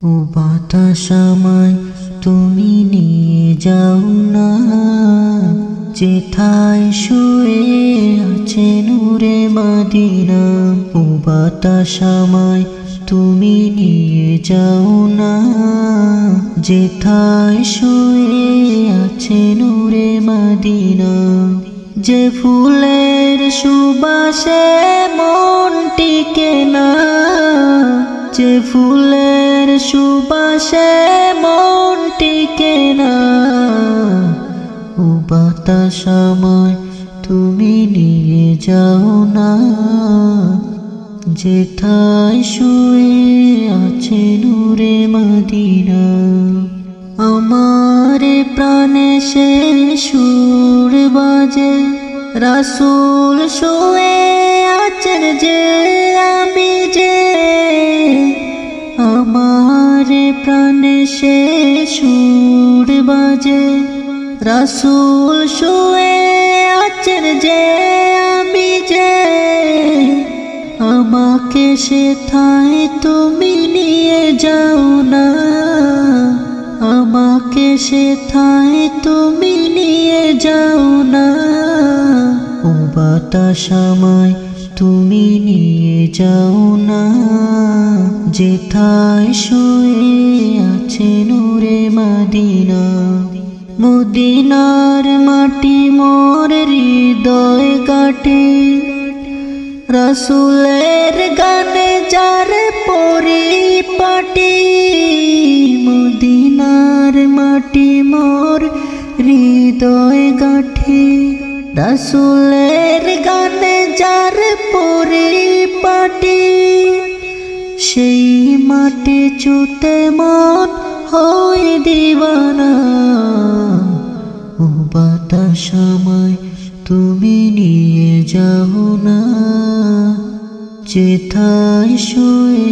ও বাতাস আমায় তুমি নিয়ে যাও না, যেথায় শুয়ে আছে নূরে মদিনা। ও বাতাস আমায় তুমি নিয়ে যাও না, যেথায় শুয়ে আছে নূরে মদিনা। যে ফুলের সুবাসে মন টিকে না, যে ফুলের সুবাসে মন টিকে না। ও বাতাস আমায় তুমি নিয়ে যাও না, যেথায় শুয়ে আছে নূরে মদিনা। আমার প্রাণে সে সুর বাজে, রাসূল শুয়ে আছেন যে আমি যে। আমার প্রাণে সে সুর বাজে, রাসূল শুয়ে আছেন যে আমি যে। আমাকে সেথায় তুমি নিয়ে যাও না, আমাকে সেথায় তুমি নিয়ে যাও না। ও বাতাস আমায় তুমি নিয়ে যাও না, যেথায় শুয়ে আছে নূরে মদিনা। মদিনার মাটি মোর হৃদয় কাটে, রাসূলের গানে যার পরিপাটি। মদিনার মাটি মোর হৃদয় গাঁঠে, রাসূলের গানে যার পরিপাটি। সেই মাটি ছুঁতে মন হয় দিওয়ানা। ও বাতাস আমায় তুমি নিয়ে যাও না, যেথায় শুয়ে